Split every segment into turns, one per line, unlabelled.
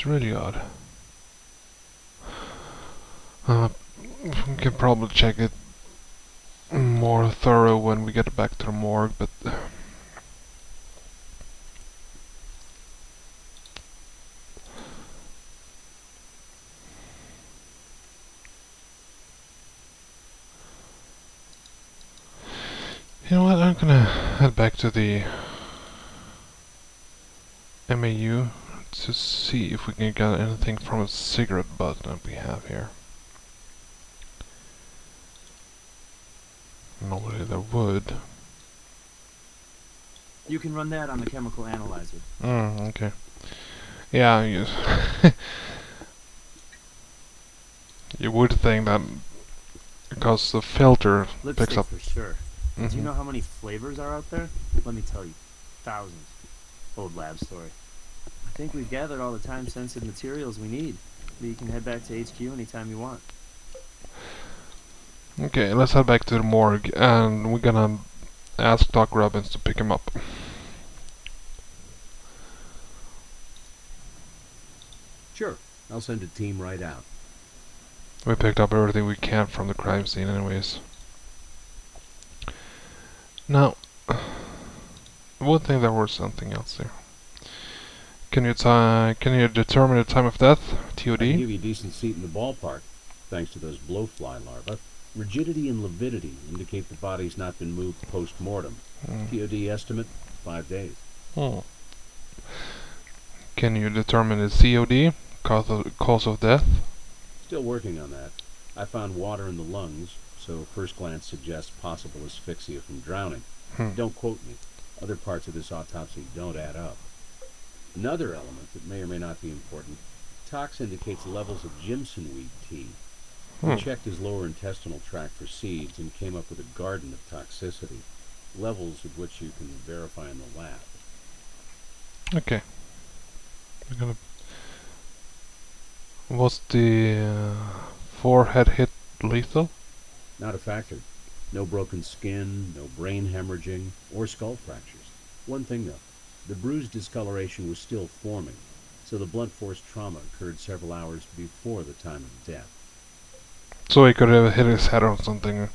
It's really odd. We can probably check it more thorough when we get back to the morgue, but you know what, I'm gonna head back to the MAU to see if we can get anything from a cigarette butt that we have here. Normally there would.
You can run that on the chemical analyzer.
Okay. Yeah, you, you would think that because the filter picks
Lipstick
up.
for sure. Do you
Mhm.
know how many flavors are out there? Let me tell you. Thousands. Old lab story. I think we've gathered all the time-sensitive materials we need. You can head back to HQ anytime you want.
Okay, let's head back to the morgue, and we're gonna ask Doc Robbins to pick him up.
Sure, I'll send a team right out.
We picked up everything we can from the crime scene anyways. Now, I would think there was something else there. Can you determine the time of death?
I can
TOD?
give you a decent seat in the ballpark, thanks to those blowfly larvae. Rigidity and lividity indicate the body's not been moved post-mortem. TOD estimate, 5 days.
Can you determine the COD? Cause of death?
Still working on that. I found water in the lungs, so first glance suggests possible asphyxia from drowning. Don't quote me. Other parts of this autopsy don't add up. Another element that may or may not be important, tox indicates levels of Jimson weed tea. We checked his lower intestinal tract for seeds and came up with a garden of toxicity, levels of which you can verify in the lab.
Okay. We're gonna. Was the forehead hit lethal?
Not a factor. No broken skin, no brain hemorrhaging, or skull fractures. One thing though, the bruise discoloration was still forming, so the blunt force trauma occurred several hours before the time of death.
So he could have hit his head on something.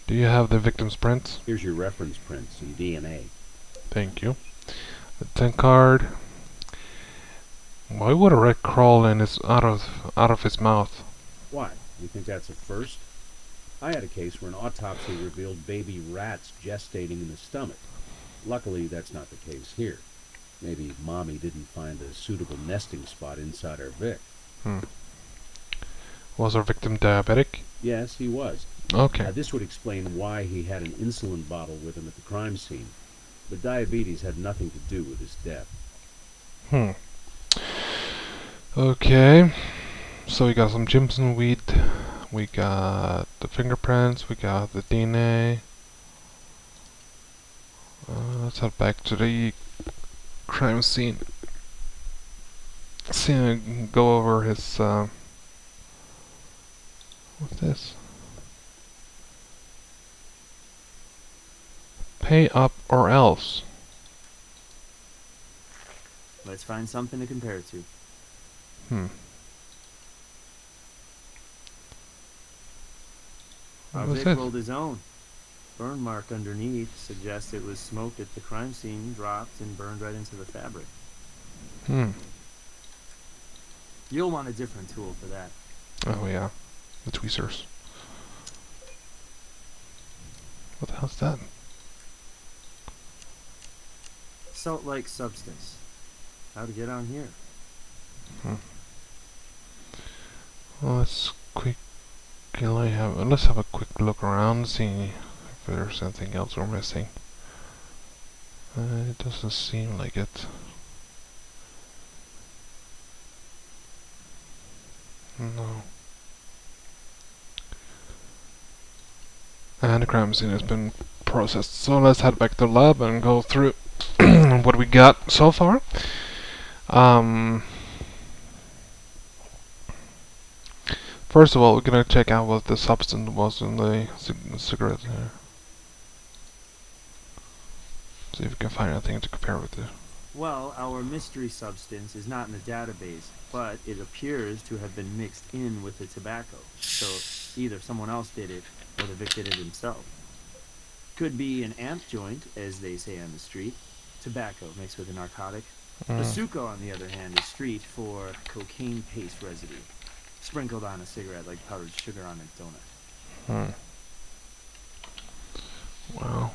Do you have the victim's prints?
Here's your reference prints and DNA.
Thank you. The 10 card. Why would a rat crawl in his out of his mouth?
Why? You think that's a first? I had a case where an autopsy revealed baby rats gestating in the stomach. Luckily, that's not the case here. Maybe Mommy didn't find a suitable nesting spot inside her Vic.
Was our victim diabetic?
Yes, he was.
Okay.
This would explain why he had an insulin bottle with him at the crime scene. But diabetes had nothing to do with his death.
Okay. So we got some Jimson weed. We got the fingerprints. We got the DNA. Let's head back to the crime scene. Go over his. What's this? Pay up or else.
Let's find something to compare it to. Our
What's
Vic
this?
rolled his own. Burn mark underneath suggests it was smoked at the crime scene, dropped, and burned right into the fabric. You'll want a different tool for that.
Oh yeah, the tweezers. What the hell's that?
Salt-like substance. How to get on here?
Well, let's let's have a quick look around, see if there's anything else we're missing. It doesn't seem like it. No. And the crime scene has been processed. So let's head back to the lab and go through what we got so far. First of all, we're gonna check out what the substance was in the cigarette here. See if we can find anything to compare with it.
Well, our mystery substance is not in the database, but it appears to have been mixed in with the tobacco. So either someone else did it, or the Vic did it himself. Could be an amp joint, as they say on the street. Tobacco mixed with a narcotic. Basuco, on the other hand, is street for cocaine paste residue, sprinkled on a cigarette like powdered sugar on a donut.
Wow.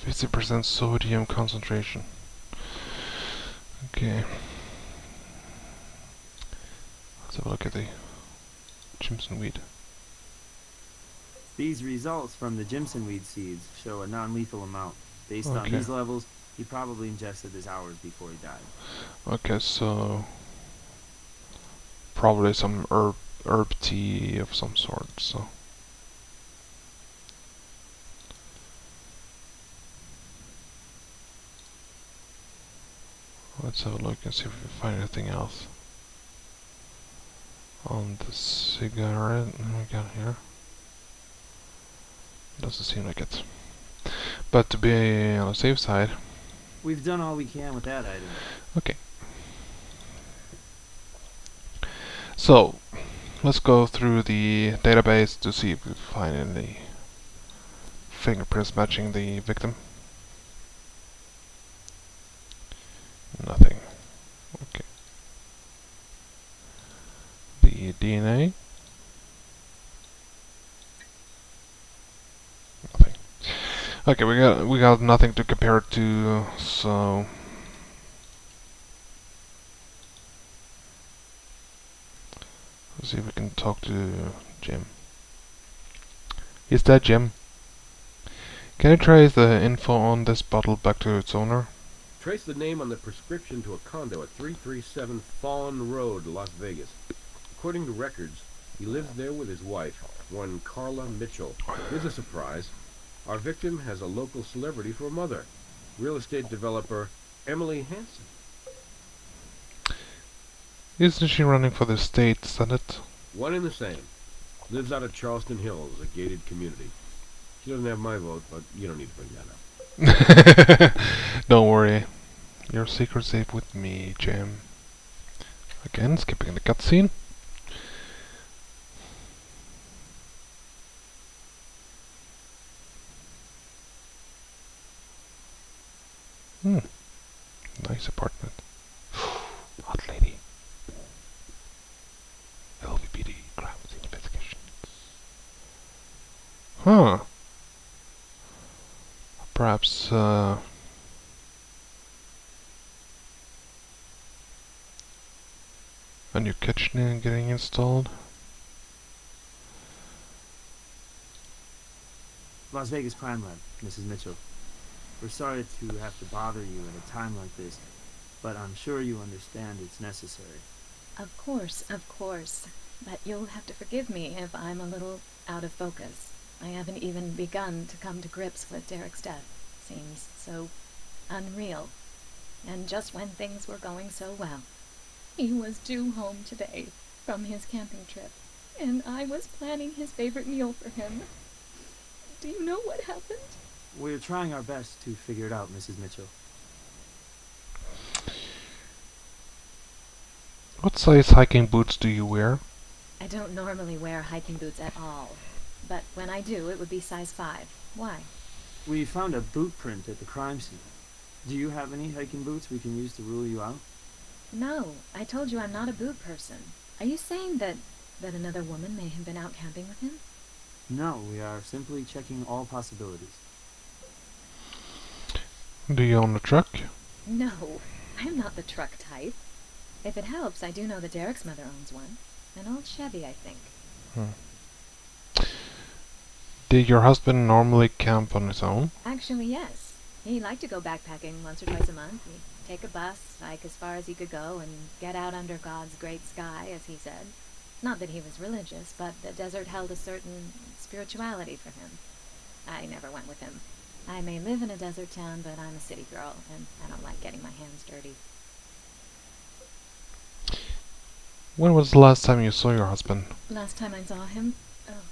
50% sodium concentration. Okay. Let's have a look at the Jimson weed.
These results from the Jimson weed seeds show a non-lethal amount. Based on
Okay.
these levels, he probably ingested this hours before he died.
Okay, so probably some herb tea of some sort. So let's have a look and see if we can find anything else on the cigarette we got here. Doesn't seem like it. But to be on the safe side,
We've done all we can with that item.
okay. So let's go through the database to see if we find any fingerprints matching the victim. Nothing. Okay. The DNA. Nothing. Okay, we got nothing to compare it to, so let's see if we can talk to Jim. Is that Jim? Can you trace the info on this bottle back to its owner?
Trace the name on the prescription to a condo at 337 Fawn Road, Las Vegas. According to records, he lives there with his wife, one Carla Mitchell. Here's a surprise. Our victim has a local celebrity for a mother, real estate developer Emily Hansen.
Isn't she running for the state senate?
One and the same. Lives out of Charleston Hills, a gated community. She doesn't have my vote, but you don't need to bring that up.
Don't worry. Your secret's safe with me, Jim. Again, skipping the cutscene. Nice apartment. Hot lady. LVPD crime scene investigation. Huh. Perhaps, a new kitchen getting installed.
Las Vegas Crime Lab, Mrs. Mitchell. We're sorry to have to bother you at a time like this, but I'm sure you understand it's necessary.
Of course, of course. But you'll have to forgive me if I'm a little out of focus. I haven't even begun to come to grips with Derek's death. Seems so unreal. And just when things were going so well. He was due home today from his camping trip, and I was planning his favorite meal for him. Do you know what happened?
We're trying our best to figure it out, Mrs. Mitchell.
What size hiking boots do you wear?
I don't normally wear hiking boots at all, but when I do, it would be size 5. Why?
We found a boot print at the crime scene. Do you have any hiking boots we can use to rule you out?
No, I told you I'm not a boot person. Are you saying that another woman may have been out camping with him?
No, we are simply checking all possibilities.
Do you own a truck?
No, I'm not the truck type. If it helps, I do know that Derek's mother owns one. An old Chevy, I think.
Did your husband normally camp on his own?
Actually, yes. He liked to go backpacking once or twice a month. He'd take a bus, hike as far as he could go, and get out under God's great sky, as he said. Not that he was religious, but the desert held a certain spirituality for him. I never went with him. I may live in a desert town, but I'm a city girl, and I don't like getting my hands dirty.
When was the last time you saw your husband?
Last time I saw him? Oh,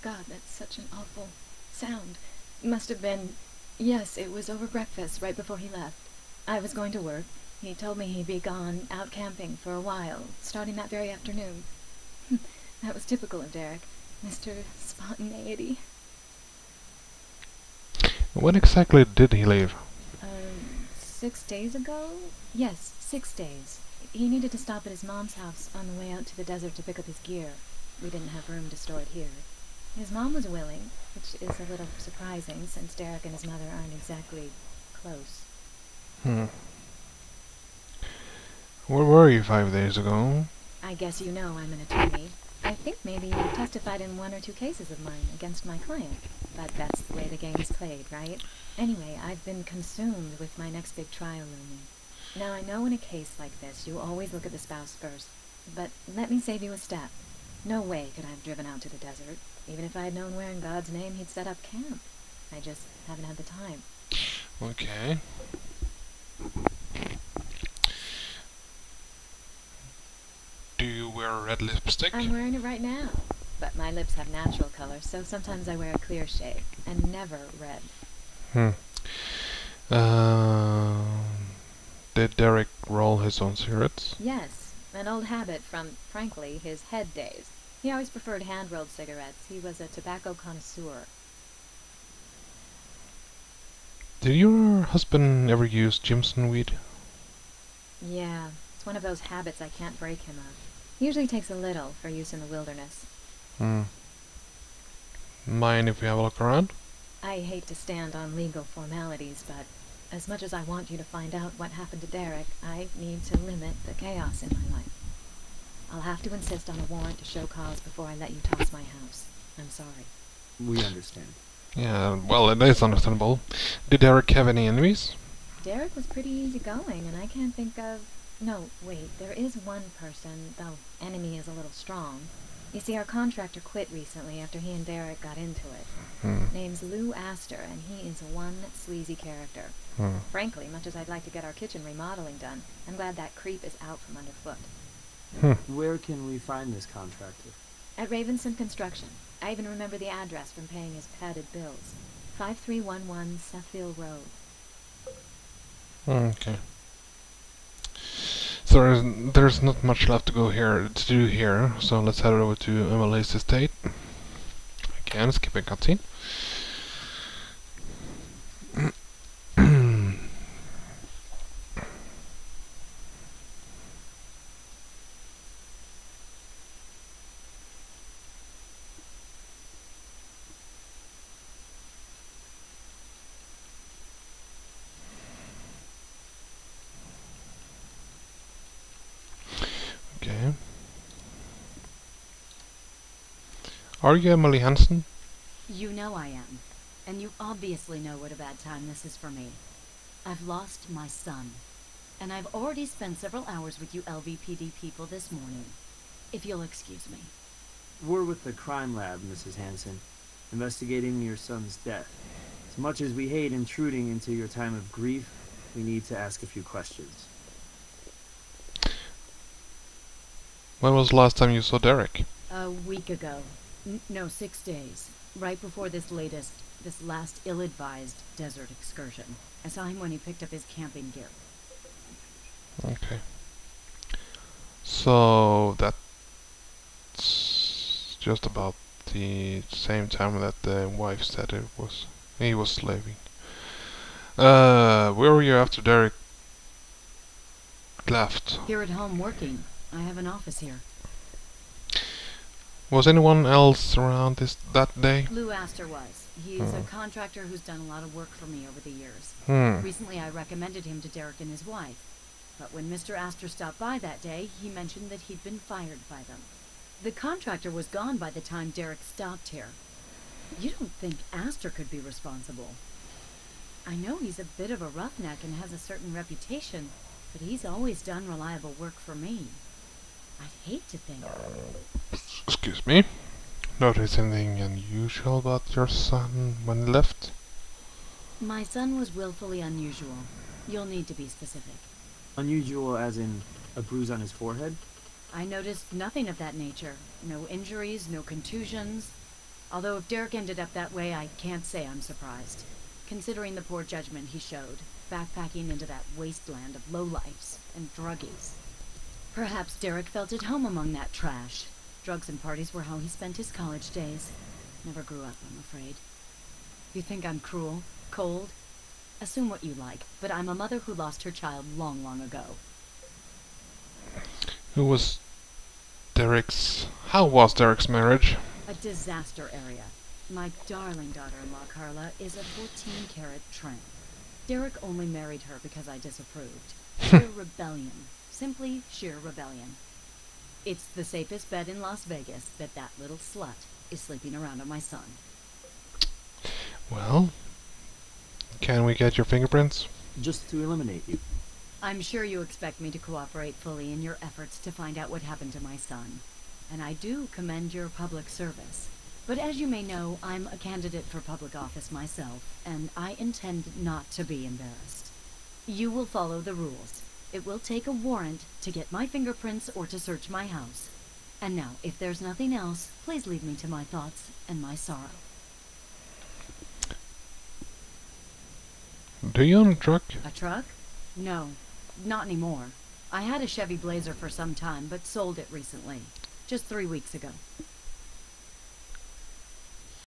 God, that's such an awful sound. Must have been... Yes, it was over breakfast, right before he left. I was going to work. He told me he'd be gone, out camping for a while, starting that very afternoon. That was typical of Derek. Mr. Spontaneity.
When exactly did he leave?
6 days ago? Yes, 6 days. He needed to stop at his mom's house on the way out to the desert to pick up his gear. We didn't have room to store it here. His mom was willing, which is a little surprising since Derek and his mother aren't exactly close.
Where were you 5 days ago?
I guess you know I'm an attorney. I think maybe you testified in 1 or 2 cases of mine against my client. But that's the way the game's played, right? Anyway, I've been consumed with my next big trial looming. Now, I know in a case like this, you always look at the spouse first. But let me save you a step. No way could I have driven out to the desert. Even if I had known where in God's name he'd set up camp. I just haven't had the time.
Okay. Do you wear red lipstick?
I'm wearing it right now. But my lips have natural color, so sometimes I wear a clear shade. And never red.
Did Derek roll his own cigarettes?
Yes. An old habit from, frankly, his head days. He always preferred hand-rolled cigarettes. He was a tobacco connoisseur.
Did your husband ever use Jimson weed?
Yeah, it's one of those habits I can't break him of. Usually takes a little for use in the wilderness.
Mind if we have a look around?
I hate to stand on legal formalities, but as much as I want you to find out what happened to Derek, I need to limit the chaos in my life. I'll have to insist on a warrant to show cause before I let you toss my house. I'm sorry.
We understand.
Yeah, well, it is understandable. Did Derek have any enemies?
Derek was pretty easygoing, and I can't think of... No, wait, there is one person, though enemy is a little strong. You see, our contractor quit recently after he and Derek got into it. Name's Lou Astor, and he is one sleazy character. Frankly, much as I'd like to get our kitchen remodeling done, I'm glad that creep is out from underfoot.
Where can we find this contractor?
At Ravenson Construction. I even remember the address from paying his padded bills. 5311 Suffield Road.
Okay. So there's not much left to do here, so let's head over to Emily's estate. Again, skipping cutscene. Okay. Are you Emily Hansen?
You know I am. And you obviously know what a bad time this is for me. I've lost my son. And I've already spent several hours with you LVPD people this morning. If you'll excuse me.
We're with the crime lab, Mrs. Hansen, investigating your son's death. As much as we hate intruding into your time of grief, we need to ask a few questions.
When was the last time you saw Derek?
A week ago. No, 6 days. Right before this last ill-advised desert excursion. I saw him when he picked up his camping gear.
Okay. So that's just about the same time that the wife said he was leaving. Where were you after Derek left?
Here at home working. I have an office here.
Was anyone else around that day?
Lou Astor was. He's a contractor who's done a lot of work for me over the years. Recently I recommended him to Derek and his wife. But when Mr. Astor stopped by that day, he mentioned that he'd been fired by them. The contractor was gone by the time Derek stopped here. You don't think Astor could be responsible? I know he's a bit of a roughneck and has a certain reputation, but he's always done reliable work for me. I'd hate to think...
Excuse me. Notice anything unusual about your son when he left?
My son was willfully unusual. You'll need to be specific.
Unusual as in a bruise on his forehead?
I noticed nothing of that nature. No injuries, no contusions. Although if Derek ended up that way, I can't say I'm surprised. considering the poor judgment he showed, backpacking into that wasteland of lowlifes and druggies. Perhaps Derek felt at home among that trash. Drugs and parties were how he spent his college days. Never grew up, I'm afraid. You think I'm cruel? Cold? Assume what you like, but I'm a mother who lost her child long, long ago.
How was Derek's marriage?
A disaster area. My darling daughter-in-law, Carla, is a 14-carat tramp. Derek only married her because I disapproved. Sheer rebellion. Simply sheer rebellion. It's the safest bed in Las Vegas that that little slut is sleeping around on my son.
Well, can we get your fingerprints?
Just to eliminate you.
I'm sure you expect me to cooperate fully in your efforts to find out what happened to my son. And I do commend your public service. But as you may know, I'm a candidate for public office myself, and I intend not to be embarrassed. You will follow the rules. It will take a warrant to get my fingerprints or to search my house. And now, if there's nothing else, please leave me to my thoughts and my sorrow.
Do you own a truck?
A truck? No, not anymore. I had a Chevy Blazer for some time, but sold it recently. Just 3 weeks ago.